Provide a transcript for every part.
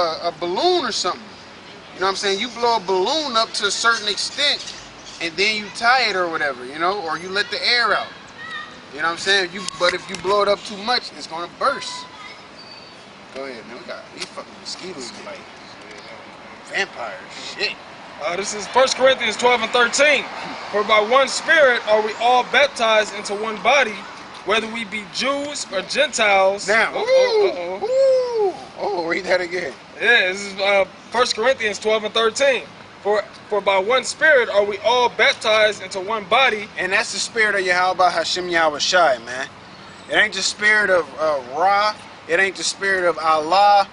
a balloon or something. You know what I'm saying? You blow a balloon up to a certain extent, and then you tie it or whatever, you know, or you let the air out. You know what I'm saying? But if you blow it up too much, it's gonna burst. Go ahead, man. We got these fucking mosquitoes like vampires. Shit. This is 1 Corinthians 12 and 13. For by one Spirit are we all baptized into one body, whether we be Jews or Gentiles. Now, read that again. Yeah, this is 1 Corinthians 12 and 13. For by one Spirit are we all baptized into one body. And that's the spirit of Yahweh Hashem Yahweh Shai, man. It ain't the spirit of Ra. It ain't the spirit of Allah.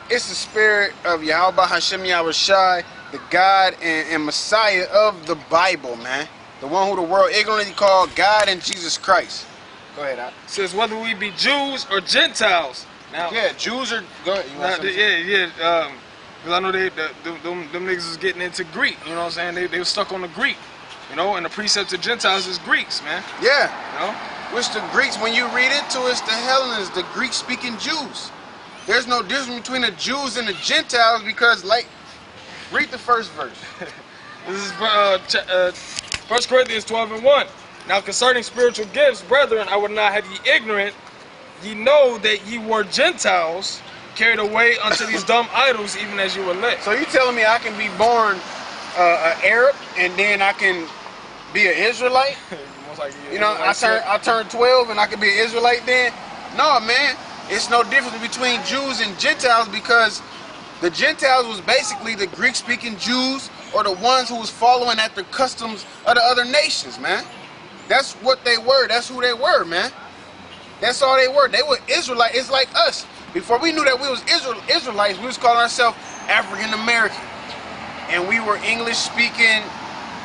It's the spirit of Yahweh Hashem Yahweh Shai, the God and Messiah of the Bible, man. The one who the world ignorantly called God and Jesus Christ. Go ahead, Al. It says whether we be Jews or Gentiles. Now, yeah, Jews are. Go ahead. Because I know them niggas was getting into Greek. You know what I'm saying? They were stuck on the Greek. You know, and the precept of Gentiles is Greeks, man. Yeah. You know? Which the Greeks, when you read into it, it's the Hellenes, the Greek-speaking Jews. There's no difference between the Jews and the Gentiles because, like, read the first verse. This is 1 Corinthians 12 and 1. Now concerning spiritual gifts, brethren, I would not have ye ignorant. Ye know that ye were Gentiles, carried away unto these dumb idols, even as you were led. So you telling me I can be born an Arab and then I can be an Israelite? You know, I turn 12 and I can be an Israelite then? No, man. It's no difference between Jews and Gentiles because the Gentiles was basically the Greek-speaking Jews or the ones who was following at the customs of the other nations, man. That's what they were. That's who they were, man. That's all they were. They were Israelites. It's like us. Before we knew that we was Israelites, we was calling ourselves African American. And we were English-speaking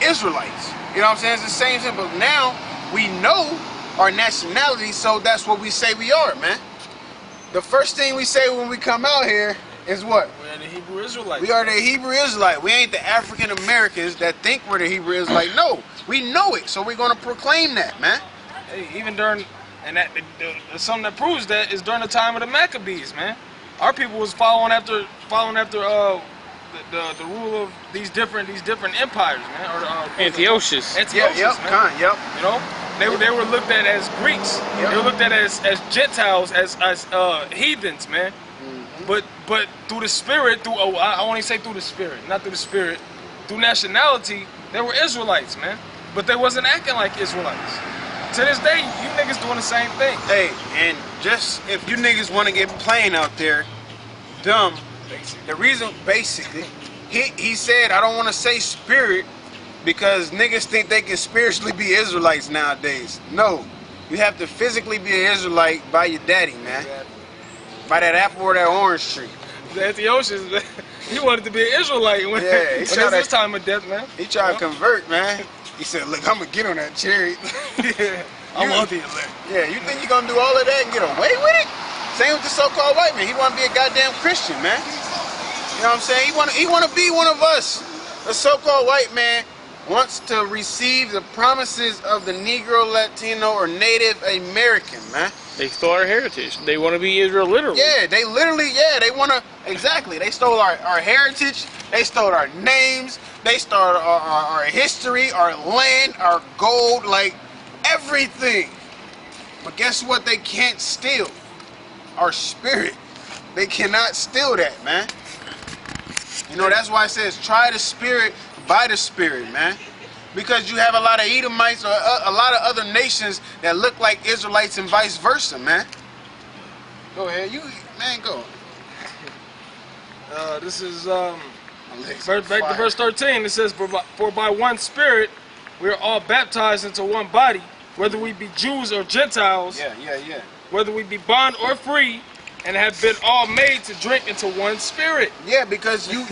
Israelites. You know what I'm saying? It's the same thing. But now we know our nationality, so that's what we say we are, man. The first thing we say when we come out here is what? We are the Hebrew Israelites. We are the Hebrew Israelite. We ain't the African Americans that think we're the Hebrew Israelite. No, we know it, so we're gonna proclaim that, man. Hey, even during, and that something that proves that is during the time of the Maccabees, man. Our people was following after the rule of these different empires, man. Or Antiochus. Antiochus, man. Yep. You know, they were looked at as Greeks. Yep. They were looked at as Gentiles, as heathens, man. But through the Spirit, I want to say through the Spirit, not through the Spirit, through nationality, they were Israelites, man. But they wasn't acting like Israelites. To this day, you niggas doing the same thing. Hey, and just if you niggas want to get plain out there, dumb. The reason, basically, he said I don't want to say spirit because niggas think they can spiritually be Israelites nowadays. No, you have to physically be an Israelite by your daddy, man. By that apple or that orange tree. The Antiochus, he wanted to be an Israelite when it's his time of death, man. He tried to convert, man. He said, look, I'm going to get on that chariot. I want the elect. Yeah, you think you're going to do all of that and get away with it? Same with the so-called white man. He want to be a goddamn Christian, man. You know what I'm saying? He want to be one of us. The so-called white man wants to receive the promises of the Negro, Latino, or Native American, man. They stole our heritage. They want to be Israel literally. Yeah, they want to, exactly. They stole our heritage. They stole our names. They stole our history, our land, our gold, like everything. But guess what they can't steal? Our spirit. They cannot steal that, man. You know, that's why it says try the spirit by the spirit, man. Because you have a lot of Edomites or a lot of other nations that look like Israelites and vice versa, man. Go ahead, go. This is back to verse 13. It says, "For by one Spirit we are all baptized into one body, whether we be Jews or Gentiles, Yeah. whether we be bond or free, and have been all made to drink into one Spirit." Yeah, because you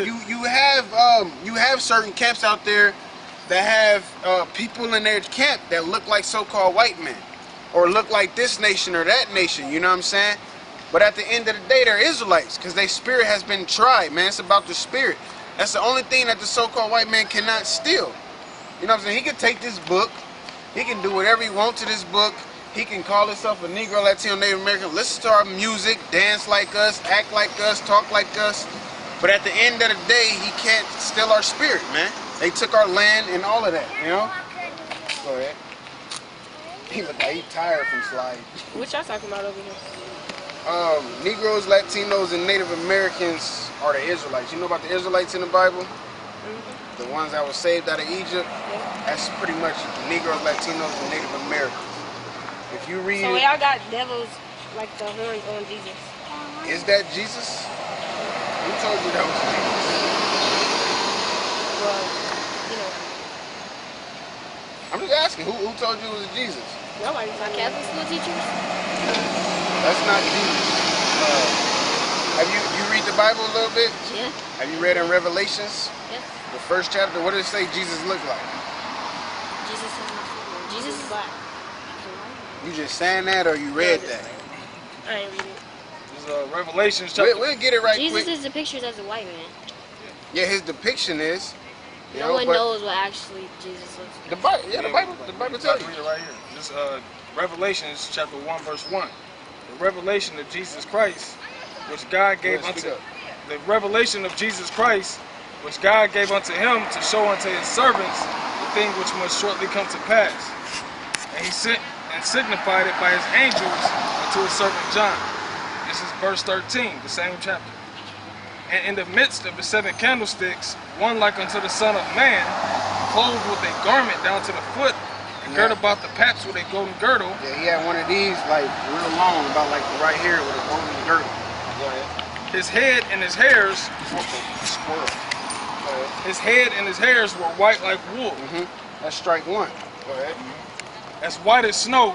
have certain camps out there that have people in their camp that look like so-called white men, or look like this nation or that nation. You know what I'm saying? But at the end of the day, they're Israelites because their spirit has been tried, man. It's about the spirit. That's the only thing that the so-called white man cannot steal. You know what I'm saying? He can take this book. He can do whatever he wants to this book. He can call himself a Negro, Latino, Native American, listen to our music, dance like us, act like us, talk like us. But at the end of the day, he can't steal our spirit, man. They took our land and all of that, you know? Go ahead. He look like he tired from sliding. What y'all talking about over here? Negroes, Latinos, and Native Americans are the Israelites. You know about the Israelites in the Bible? The ones that were saved out of Egypt? Yeah. That's pretty much Negroes, Latinos, and Native Americans. If you read So it, y'all got devils like the horns on Jesus. is that Jesus? Who told you that was Jesus? Well, you know, I'm just asking, who told you it was Jesus? nobody. My Catholic school teachers. That's not Jesus. Have you read the Bible a little bit? Yeah. Have you read in Revelations? Yes. The first chapter, what did it say Jesus looked like? Jesus is not football. Jesus is black. You just saying that or you read that? I ain't read it. This is Revelations chapter. We'll get it right Jesus quick. is depicted as a white man. Yeah, his depiction is. You No know, one but knows what actually Jesus looks like. The Bible, the Bible tells you. Read it right here. This Revelations chapter 1 verse 1. The revelation of Jesus Christ, which God gave Go ahead, unto speak up. the revelation of Jesus Christ, which God gave unto him to show unto his servants the thing which must shortly come to pass. And he sent and signified it by his angels unto his servant John. This is verse 13, the same chapter. And in the midst of the 7 candlesticks, one like unto the Son of Man, clothed with a garment down to the foot, and girt about the paps with a golden girdle. Yeah, he had one of these like real long, about like right here with a golden girdle. Go ahead. His head and his hairs, Squirrel. Go ahead. his head and his hairs were white like wool, That's strike one. Go ahead. as white as snow,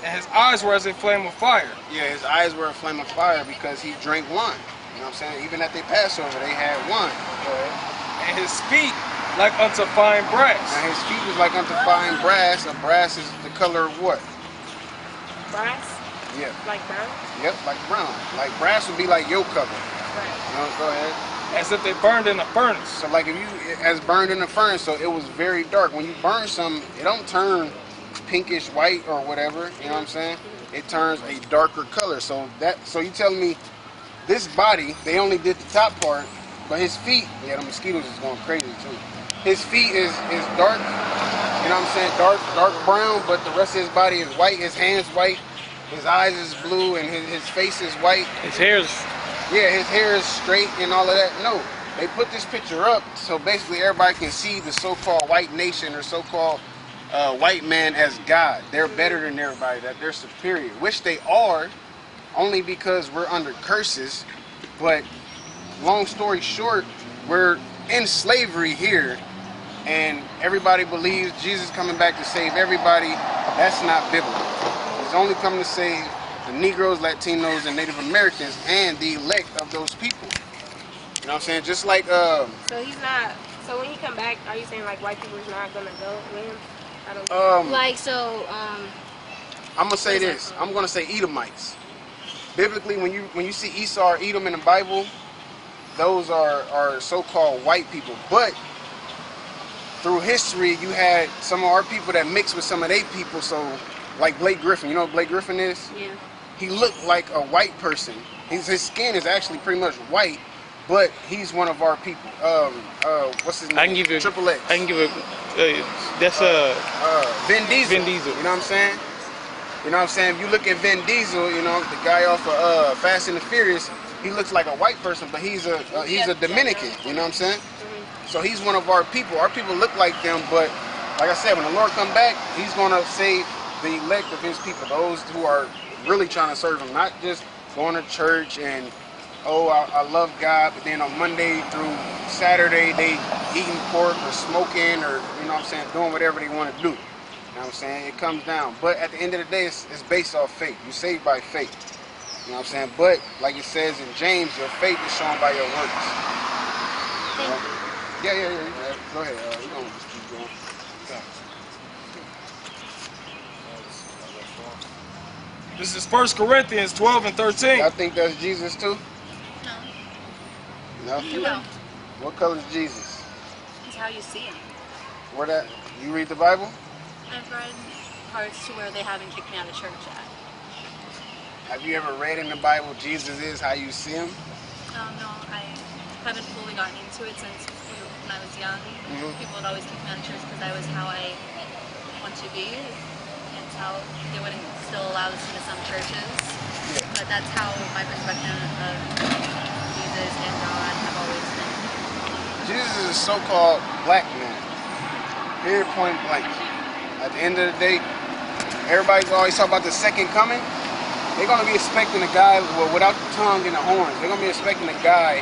and his eyes were as a flame of fire. Yeah, his eyes were a flame of fire because he drank wine. You know what I'm saying? Even at their Passover, they had wine. Go ahead. And his feet like unto fine brass. Now his feet was like unto fine brass. A brass is the color of what? Brass? Yeah. Like brown? Yep, like brown. Like brass would be like your color. Right. You know, go ahead. As if they burned in a furnace. So like if you, as burned in the furnace, so it was very dark. When you burn something, it don't turn pinkish white or whatever. You know what I'm saying? It turns a darker color. So you telling me this body, they only did the top part, but his feet, yeah, the mosquitoes is going crazy too. His feet is dark, you know what I'm saying? Dark brown, but the rest of his body is white. His hands white, his eyes is blue, and his face is white. His hair's Yeah, his hair is straight and all of that. No, they put this picture up so basically everybody can see the so-called white nation or so-called white man as God. They're better than everybody, that they're superior, which they are, only because we're under curses. But long story short, we're in slavery here, and everybody believes Jesus coming back to save everybody. That's not biblical. He's only coming to save the Negroes, Latinos, and Native Americans, and the elect of those people. You know what I'm saying? Just like So he's not. So when he come back, are you saying like white people is not gonna go with him? I don't. Like so, I'm gonna say this. I'm gonna say Edomites. Biblically, when you see Esau or Edom in the Bible, those are so-called white people. But through history, you had some of our people that mixed with some of their people. So, like Blake Griffin, you know what Blake Griffin is? Yeah. He looked like a white person. His skin is actually pretty much white, but he's one of our people. What's his name? I can give you Triple X. I can give a that's Vin Diesel. Vin Diesel. You know what I'm saying? You know what I'm saying? If you look at Vin Diesel, you know, the guy off of Fast and the Furious, he looks like a white person, but he's a Dominican. You know what I'm saying? So he's one of our people. Our people look like them, but like I said, when the Lord come back, he's gonna save the elect of his people, those who are really trying to serve him, not just going to church and I love God, but then on Monday through Saturday they eating pork or smoking or, you know what I'm saying, doing whatever they want to do. You know what I'm saying? It comes down. But at the end of the day, it's based off faith. You're saved by faith. You know what I'm saying? But like it says in James, your faith is shown by your works. Yeah. Go ahead. We're going to just keep going. This is 1 Corinthians 12 and 13. I think that's Jesus too? No? no. What color is Jesus? It's how you see him. Where that? You read the Bible? I've read parts to where they haven't kicked me out of church yet. Have you ever read in the Bible, Jesus is how you see him? No, haven't fully gotten into it since when I was young. People would always kick me out of church because I was how I want to be. And how they wouldn't still allow this into some churches. But that's how my perspective of Jesus and God have always been. Jesus is a so-called black man. Period, point blank. At the end of the day, everybody's always talking about the second coming. They're going to be expecting a guy without the tongue and the horns. They're going to be expecting a guy,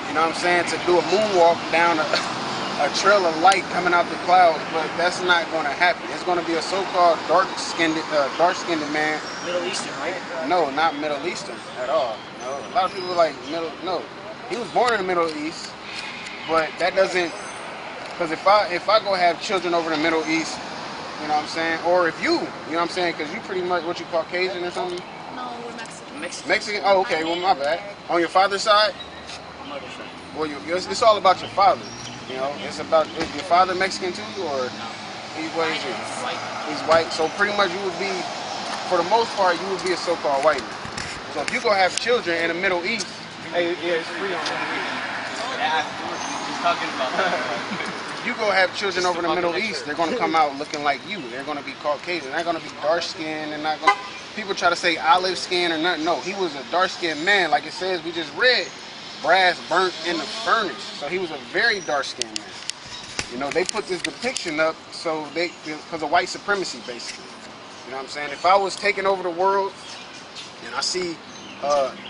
you know what I'm saying, to do a moonwalk down a trail of light coming out the clouds, but that's not going to happen. It's going to be a so-called dark-skinned man. Middle Eastern, right? No, not Middle Eastern at all. No, a lot of people are like no. He was born in the Middle East, but that doesn't. Because if I go have children over in the Middle East, you know what I'm saying, or if you know what I'm saying, because you pretty much what you Caucasian or something. No, we're Mexican. Mexican? Oh, okay. Well, my bad. On your father's side? Mother's side. Well, it's all about your father. You know, it's about, is your father Mexican too, or what is he? White. He's white. So pretty much you would be, for the most part, you would be a so-called white man. So if you go have children in the Middle East, hey, yeah, it's free on Yeah, he's talking about that. you go have children over in the Middle East, they're going to come out looking like you. They're going to be Caucasian. They're going to be dark skinned. They're not going to, people try to say olive skin or nothing. No, he was a dark skinned man. Like it says, we just read, brass burnt in the furnace. So he was a very dark skinned man. You know, they put this depiction up so because of white supremacy, basically. You know what I'm saying? If I was taking over the world and I see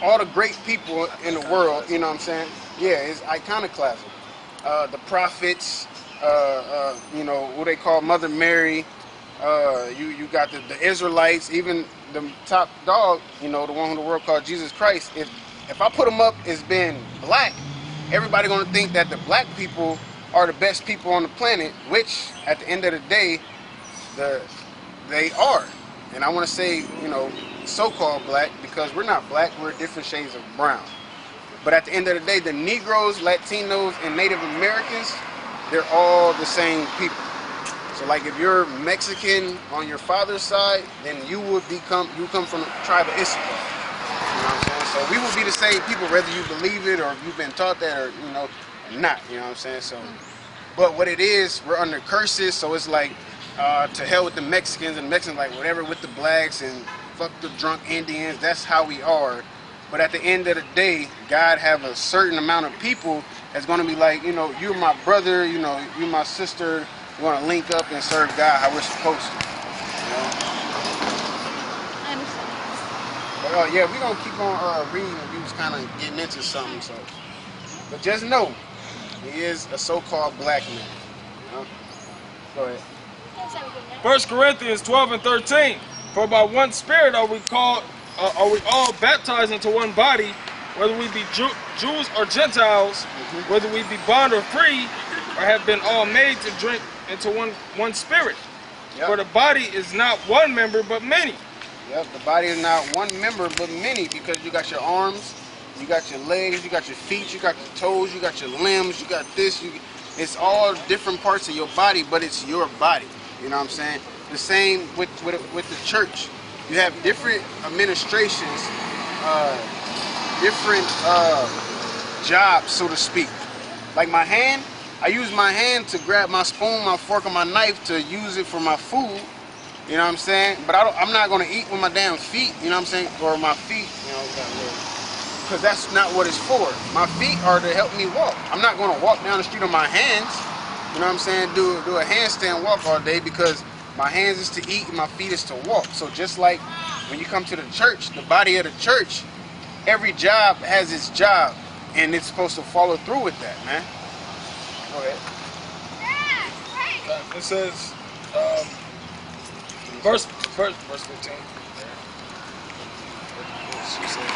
all the great people in the world, you know what I'm saying? Yeah, it's iconoclasm. The prophets, you know, what they call Mother Mary, you got the Israelites, even the top dog, you know, the one who the world called Jesus Christ. If I put them up as being black, everybody gonna think that the black people are the best people on the planet, which at the end of the day, they are. And I want to say, you know, so-called black, because we're not black, we're different shades of brown. But at the end of the day, the Negroes, Latinos, and Native Americans, they're all the same people. So like if you're Mexican on your father's side, then you come from the tribe of Issachar. You know what I'm saying? So we will be the same people, whether you believe it or if you've been taught that or, you know, not. You know what I'm saying? So, but what it is, we're under curses, so it's like, to hell with the Mexicans, and the Mexicans like whatever with the blacks, and fuck the drunk Indians. That's how we are. But at the end of the day, God have a certain amount of people that's going to be like, you know, you're my brother, you know, you're my sister. You want to link up and serve God how we're supposed to. You know? I understand. But yeah, we're going to keep on reading. We was kind of getting into something. So, but just know, he is a so-called black man. You know? Go ahead. 1 Corinthians 12 and 13. For by one Spirit are we all baptized into one body, whether we be Jews or Gentiles, whether we be bond or free, or have been all made to drink into one Spirit. Yep. For the body is not one member, but many. Yep, the body is not one member, but many, because you got your arms, you got your legs, you got your feet, you got your toes, you got your limbs, you got this. It's all different parts of your body, but it's your body. You know what I'm saying? The same with the church. You have different administrations, different jobs, so to speak. Like my hand, I use my hand to grab my spoon, my fork, and my knife to use it for my food. You know what I'm saying? But I'm not gonna eat with my damn feet. You know what I'm saying? Or my feet, you know, because that's not what it's for. My feet are to help me walk. I'm not gonna walk down the street on my hands. You know what I'm saying? Do a handstand walk all day, because my hands is to eat and my feet is to walk. So just like when you come to the church, the body of the church, every job has its job, and it's supposed to follow through with that, man. Go ahead. It says, verse 15. She said,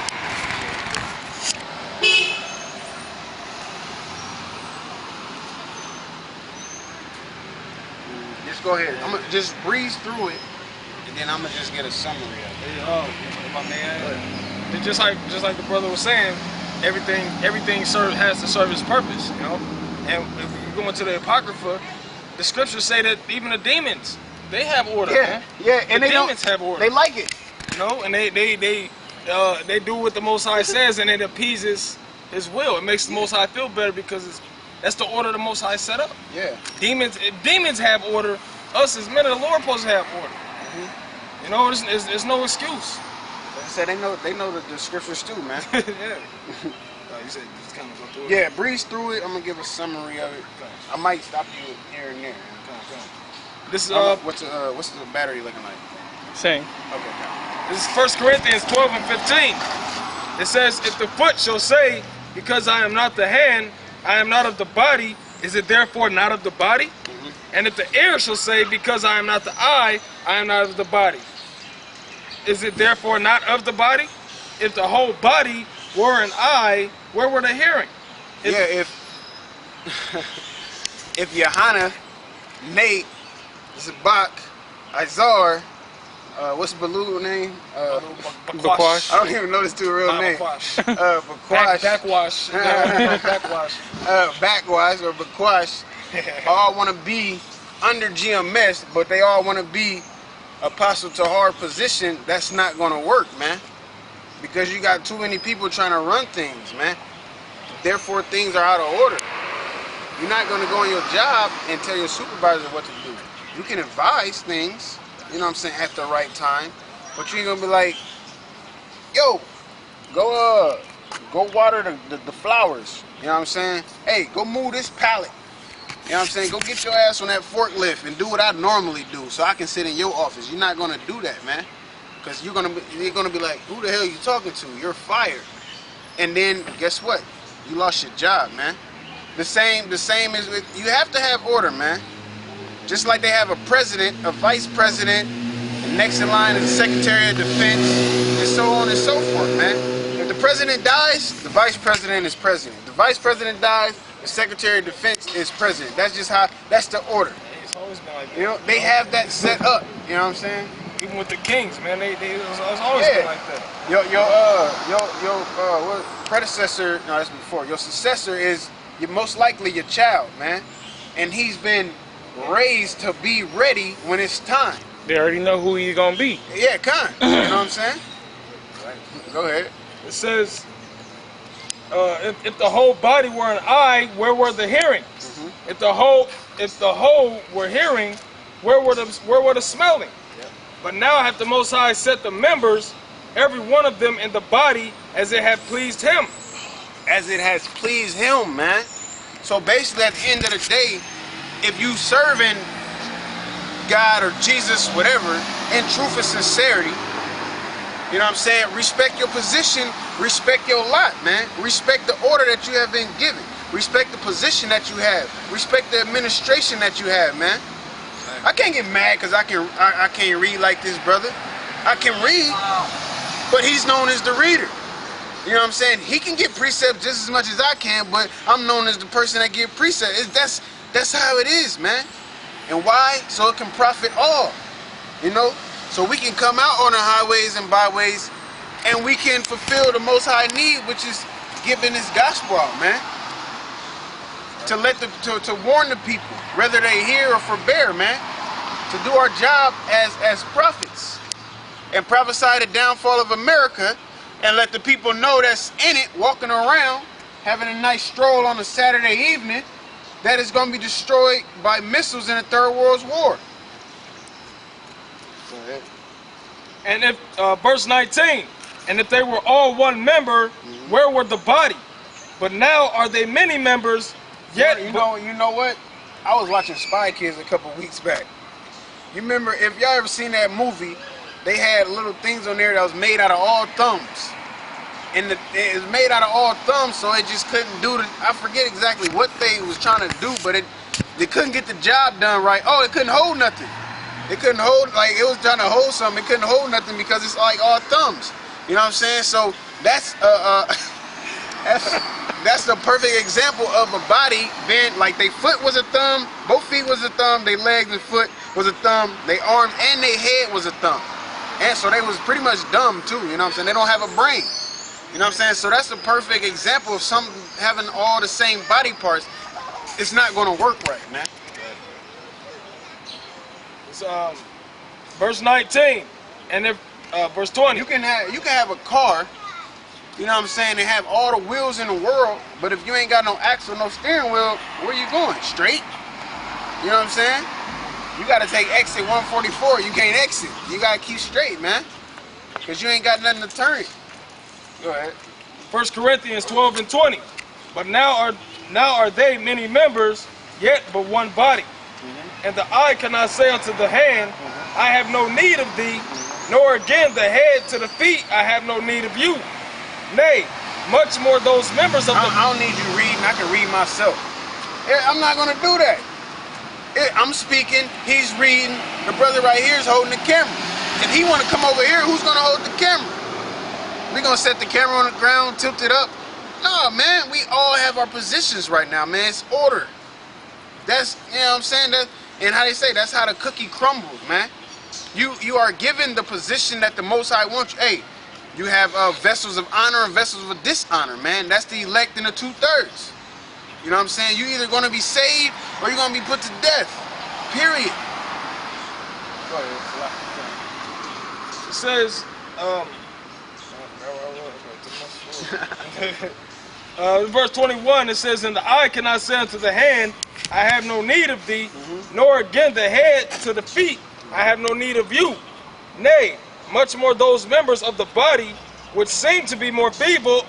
Just go ahead. I'm gonna just breeze through it, and then I'm gonna just get a summary of it. my man. It's just like the brother was saying, everything has to serve its purpose, you know. And if you go into the Apocrypha, the scriptures say that even the demons, they have order. Yeah, yeah, and the they demons don't. have order. They like it. You know, and they do what the Most High says, and it appeases His will. It makes the Most High feel better because that's the order the Most High set up. Yeah. Demons, if demons have order, us as men of the Lord supposed to have order. You know, there's no excuse. Like I said, they know the scriptures too, man. Yeah. You said just kind of go through it. Yeah, breeze through it. I'm gonna give a summary of it. I might stop you here and there. This is What's the battery looking like? Same. Okay. This is 1 Corinthians 12 and 15. It says, if the foot shall say, because I am not the hand, I am not of the body, is it therefore not of the body? And if the ear shall say, because I am not the eye, I am not of the body, is it therefore not of the body? If the whole body were an eye, where were the hearing? If Johanna, Nate, Zabak, Izar, what's Baloo name? Bakwash. I don't even know this two real name. Bakwash. Backwash. Backwash. Backwash or Bakwash all want to be under GMS, but they all want to be Apostle Tahar position. That's not going to work, man. Because you got too many people trying to run things, man. Therefore, things are out of order. You're not going to go on your job and tell your supervisor what to do. You can advise things, you know what I'm saying, at the right time. But you ain't going to be like, yo, go water the flowers. You know what I'm saying? Hey, go move this pallet. You know what I'm saying? Go get your ass on that forklift and do what I normally do so I can sit in your office. You're not going to do that, man. Because you're gonna be like, who the hell are you talking to? You're fired. And then guess what? You lost your job, man. The same as with, you have to have order, man. Just like they have a president, a vice president, and next in line is the Secretary of Defense, and so on and so forth, man. If the president dies, the vice president is president. The vice president dies, the Secretary of Defense is president. That's just that's the order. It's always been like that. You know, they have that set up. You know what I'm saying? Even with the Kings, man, it's always been like that. Your predecessor, no, that's before. Your successor is most likely your child, man, and he's been raised to be ready when it's time. They already know who he's gonna be. Yeah, you know what I'm saying? Right. Go ahead. It says, if the whole body were an eye, where were the hearing? If the whole were hearing, where were the smelling? But now hath the Most High set the members, every one of them in the body, as it hath pleased him. As it has pleased him, man. So basically, at the end of the day, if you serving God or Jesus, whatever, in truth and sincerity, you know what I'm saying? Respect your position, respect your lot, man. Respect the order that you have been given. Respect the position that you have. Respect the administration that you have, man. I can't get mad because I can't read like this brother. I can read, but he's known as the reader. You know what I'm saying? He can get precepts just as much as I can, but I'm known as the person that get precepts. That's how it is, man. And why? So it can profit all. You know? So we can come out on the highways and byways and we can fulfill the Most High need, which is giving this gospel out, man. To warn the people, whether they hear or forbear, man, to do our job as prophets and prophesy the downfall of America and let the people know that's in it, walking around, having a nice stroll on a Saturday evening, that is going to be destroyed by missiles in the Third World War. Go ahead. And if, verse 19, and if they were all one member, where were the body? But now are they many members, yet... You know what? I was watching Spy Kids a couple weeks back. You remember, if y'all ever seen that movie, they had little things on there that was made out of all thumbs. And it was made out of all thumbs, so it just couldn't do the... I forget exactly what they was trying to do, but they couldn't get the job done right. Oh, it couldn't hold nothing. It couldn't hold, like, it was trying to hold something. It couldn't hold nothing because it's like all thumbs. You know what I'm saying? So that's that's the perfect example of a body being like their foot was a thumb, both feet was a thumb, their legs and foot was a thumb, their arms and their head was a thumb. And so they was pretty much dumb too, you know what I'm saying? They don't have a brain. You know what I'm saying? So that's a perfect example of some having all the same body parts. It's not gonna work right, man. It's, verse 19, and if verse 20. You can have a car you know what I'm saying, and have all the wheels in the world, but if you ain't got no axle, no steering wheel, where you going? Straight? You know what I'm saying? You gotta take exit 144. You can't exit. You gotta keep straight, man. Cause you ain't got nothing to turn it. Go ahead. 1 Corinthians 12:20. But now are they many members, yet but one body. And the eye cannot say unto the hand, I have no need of thee, nor again the head to the feet, I have no need of you. Nay, much more those members of the... I don't need you reading. I can read myself. I'm not gonna do that. I'm speaking, he's reading, the brother right here is holding the camera. If he want to come over here, who's going to hold the camera? We going to set the camera on the ground, tilt it up? No, man, we all have our positions right now, man. It's order. That's, you know what I'm saying? And how they say, that's how the cookie crumbles, man. You are given the position that the Most High wants you. Hey, you have vessels of honor and vessels of dishonor, man. That's the elect in the 2/3. You know what I'm saying? You're either going to be saved or you're going to be put to death. Period. It says, verse 21, it says, and the eye cannot say unto the hand, I have no need of thee, nor again the head to the feet, I have no need of you. Nay, much more those members of the body which seem to be more feeble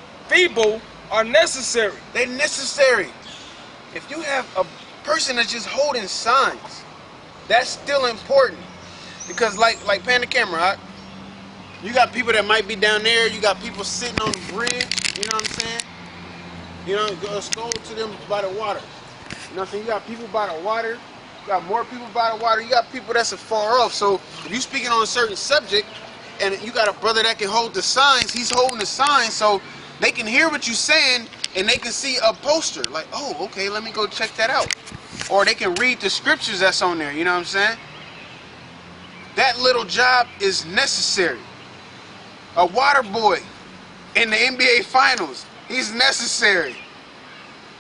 are necessary. They're necessary. If you have a person that's just holding signs, that's still important. Because like pan the camera, right? You got people that might be down there, you got people sitting on the bridge, you know what I'm saying? You know, go to them by the water. You know what I'm saying? You got people by the water, you got more people by the water, you got people that's afar off. So if you're speaking on a certain subject and you got a brother that can hold the signs, he's holding the signs so they can hear what you're saying and they can see a poster like, oh, okay, let me go check that out. Or they can read the scriptures that's on there, you know what I'm saying? That little job is necessary. A water boy in the NBA Finals, he's necessary.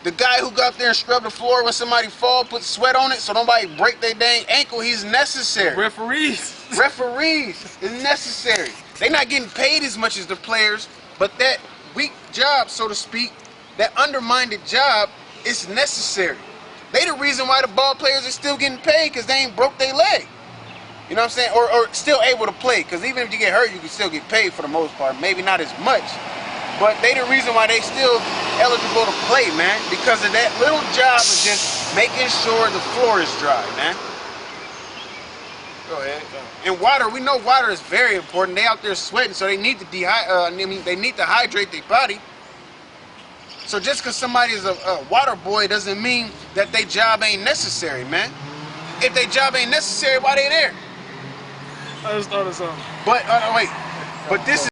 The guy who got there and scrubbed the floor when somebody fall, put sweat on it so nobody break their dang ankle, he's necessary. Referees Is necessary. They're not getting paid as much as the players, but that weak job, so to speak, that undermined job is necessary. They the reason why the ball players are still getting paid because they ain't broke their leg. You know what I'm saying? Or still able to play, because even if you get hurt, you can still get paid for the most part. Maybe not as much, but they the reason why they still eligible to play, man, because of that little job of just making sure the floor is dry, man. Go ahead. And water, we know water is very important. They out there sweating, so they need to they need to hydrate their body. So just because somebody is a water boy doesn't mean that their job ain't necessary, man. If their job ain't necessary, why they there? I just thought of something. But wait, but this is